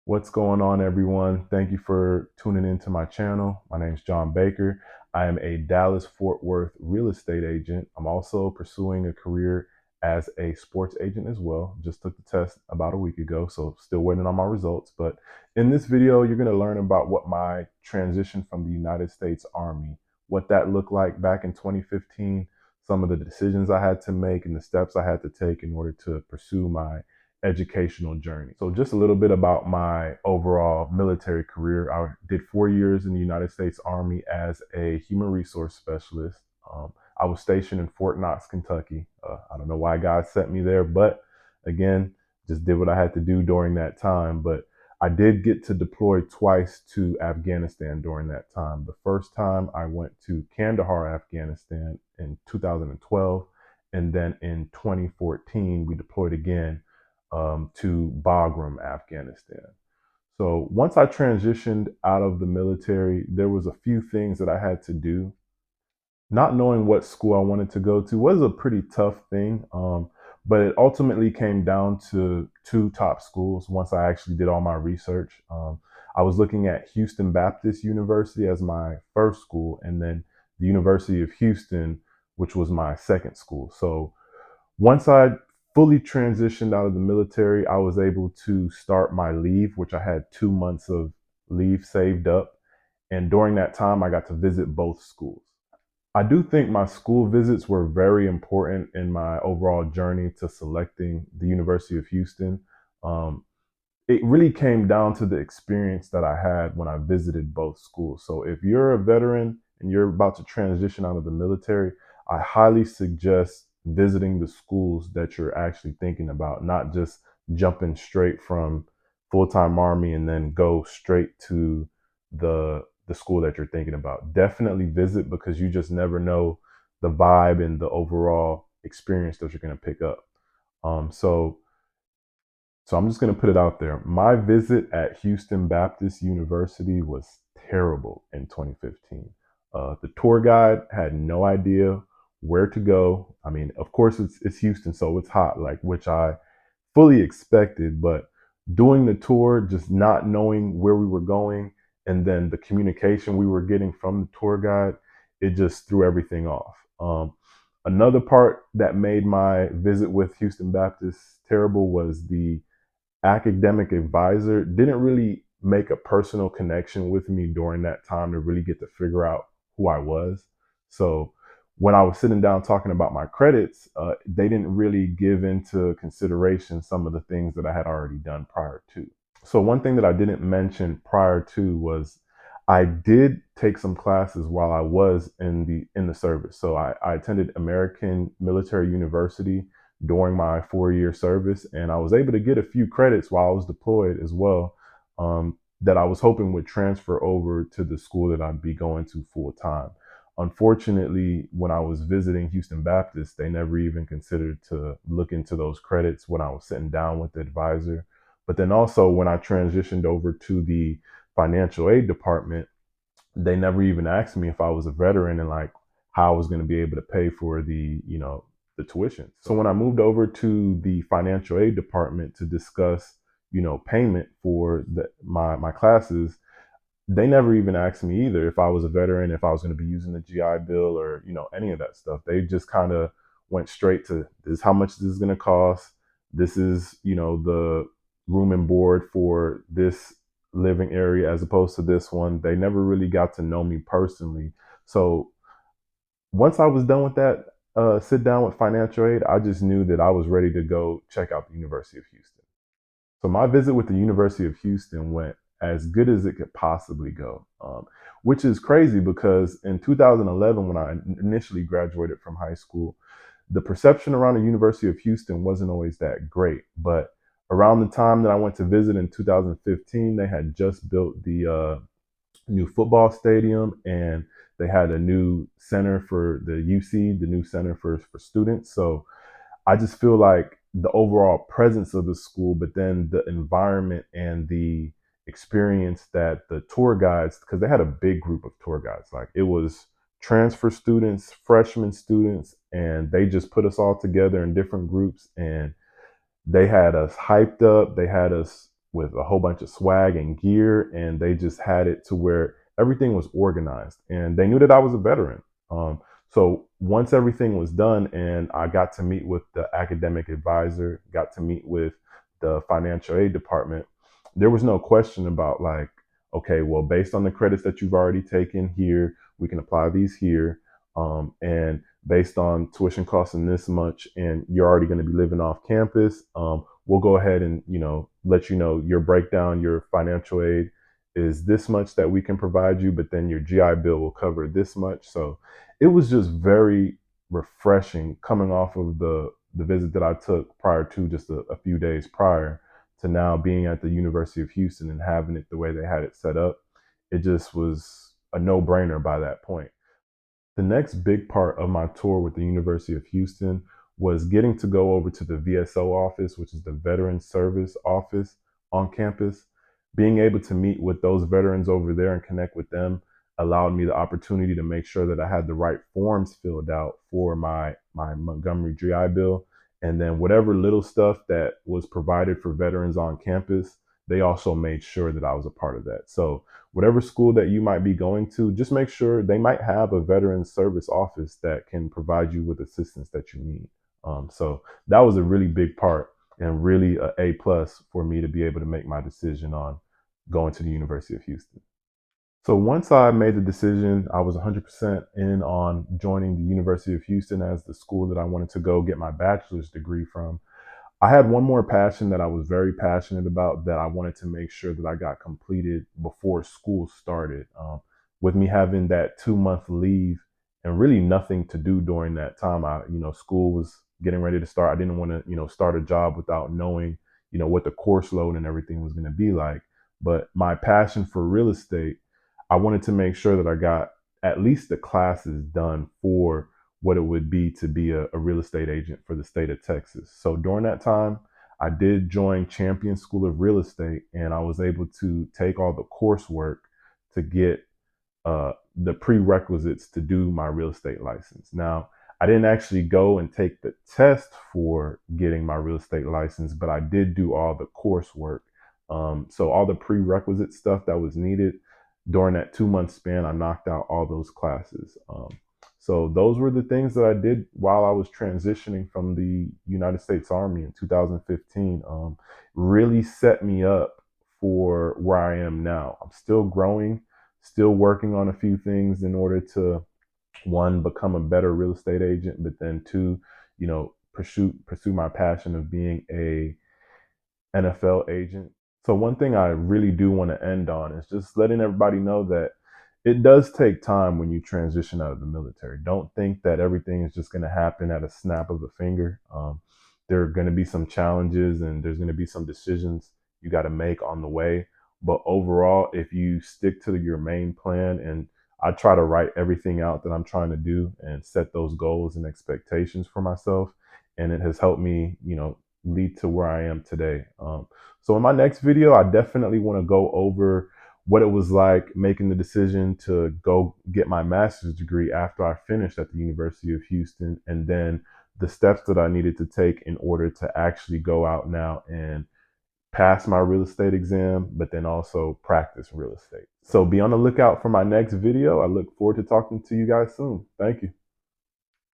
What's going on, everyone? Thank you for tuning into my channel. My name is John Baker. I am a Dallas Fort Worth real estate agent. I'm also pursuing a career as a sports agent as well. Just took the test about a week ago, so still waiting on my results. But in this video, you're going to learn about what my transition from the United States Army, what that looked like back in 2015, some of the decisions I had to make and the steps I had to take in order to pursue my educational journey. So just a little bit about my overall military career. I did 4 years in the United States Army as a human resource specialist. I was stationed in Fort Knox, Kentucky. I don't know why God sent me there, but again, just did what I had to do during that time. But I did get to deploy twice to Afghanistan during that time. The first time I went to Kandahar, Afghanistan in 2012. And then in 2014, we deployed again to Bagram, Afghanistan. So once I transitioned out of the military, there was a few things that I had to do. Not knowing what school I wanted to go to was a pretty tough thing, but it ultimately came down to two top schools once I actually did all my research. I was looking at Houston Baptist University as my first school, and then the University of Houston, which was my second school. So once I fully transitioned out of the military, I was able to start my leave, which I had 2 months of leave saved up. And during that time, I got to visit both schools. I do think my school visits were very important in my overall journey to selecting the University of Houston. Um, it really came down to the experience that I had when I visited both schools. So if you're a veteran and you're about to transition out of the military, I highly suggest visiting the schools that you're actually thinking about, not just jumping straight from full-time Army and then go straight to the school that you're thinking about. Definitely visit, because you just never know the vibe and the overall experience that you're going to pick up. Um, so so I'm just going to put it out there. My visit at Houston Baptist University was terrible in 2015. The tour guide had no idea where to go. I mean, of course, it's Houston, so it's hot, like, which I fully expected, but doing the tour, just not knowing where we were going, and then the communication we were getting from the tour guide, it just threw everything off. Another part that made my visit with Houston Baptist terrible was the academic advisor didn't really make a personal connection with me during that time to really get to figure out who I was. So when I was sitting down talking about my credits, they didn't really give into consideration some of the things that I had already done prior to. So one thing that I didn't mention prior to was I did take some classes while I was in the service. So I attended American Military University during my 4 year service, and I was able to get a few credits while I was deployed as well, that I was hoping would transfer over to the school that I'd be going to full time. Unfortunately, when I was visiting Houston Baptist, they never even considered to look into those credits when I was sitting down with the advisor. But then also when I transitioned over to the financial aid department, they never even asked me if I was a veteran and like how I was going to be able to pay for the tuition. So when I moved over to the financial aid department to discuss, payment for my classes, they never even asked me either if I was a veteran, if I was going to be using the GI Bill or, any of that stuff. They just kind of went straight to this: how much this is going to cost. This is, the room and board for this living area as opposed to this one. They never really got to know me personally. So once I was done with that sit down with financial aid, I just knew that I was ready to go check out the University of Houston. So my visit with the University of Houston went as good as it could possibly go, which is crazy because in 2011, when I initially graduated from high school, the perception around the University of Houston wasn't always that great. But around the time that I went to visit in 2015, they had just built the new football stadium, and they had a new center for the UC, the new center for students. So I just feel like the overall presence of the school, but then the environment and the experience that the tour guides, because they had a big group of tour guides, like it was transfer students, freshman students, and they just put us all together in different groups, and they had us hyped up. They had us with a whole bunch of swag and gear, and they just had it to where everything was organized, and they knew that I was a veteran. So once everything was done, and I got to meet with the academic advisor, got to meet with the financial aid department, there was no question about like, okay, well, based on the credits that you've already taken here, we can apply these here. And based on tuition costs and this much, and you're already going to be living off campus, we'll go ahead and, let you know your breakdown, your financial aid is this much that we can provide you, but then your GI Bill will cover this much. So it was just very refreshing coming off of the visit that I took prior to just a few days prior to now being at the University of Houston and having it the way they had it set up. It just was a no-brainer by that point. The next big part of my tour with the University of Houston was getting to go over to the VSO office, which is the Veteran Service Office on campus. Being able to meet with those veterans over there and connect with them allowed me the opportunity to make sure that I had the right forms filled out for my Montgomery GI Bill. And then whatever little stuff that was provided for veterans on campus, they also made sure that I was a part of that. So whatever school that you might be going to, just make sure they might have a veteran service office that can provide you with assistance that you need. So that was a really big part and really a plus for me to be able to make my decision on going to the University of Houston. So once I made the decision, I was 100% in on joining the University of Houston as the school that I wanted to go get my bachelor's degree from. I had one more passion that I was very passionate about that I wanted to make sure that I got completed before school started. With me having that 2 month leave and really nothing to do during that time, school was getting ready to start. I didn't want to, start a job without knowing, what the course load and everything was going to be like. But my passion for real estate, I wanted to make sure that I got at least the classes done for what it would be to be a real estate agent for the state of Texas. So during that time, I did join Champion School of Real Estate, and I was able to take all the coursework to get the prerequisites to do my real estate license. Now, I didn't actually go and take the test for getting my real estate license, but I did do all the coursework. So all the prerequisite stuff that was needed during that 2 month span, I knocked out all those classes. So those were the things that I did while I was transitioning from the United States Army in 2015. Really set me up for where I am now. I'm still growing, still working on a few things in order to, one, become a better real estate agent, but then two, pursue my passion of being a NFL agent. So one thing I really do want to end on is just letting everybody know that it does take time when you transition out of the military. Don't think that everything is just going to happen at a snap of a finger. There are going to be some challenges and there's going to be some decisions you got to make on the way. But overall, if you stick to your main plan, and I try to write everything out that I'm trying to do and set those goals and expectations for myself, and it has helped me, lead to where I am today. So in my next video, I definitely want to go over what it was like making the decision to go get my master's degree after I finished at the University of Houston, and then the steps that I needed to take in order to actually go out now and pass my real estate exam, but then also practice real estate. So be on the lookout for my next video. I look forward to talking to you guys soon. Thank you.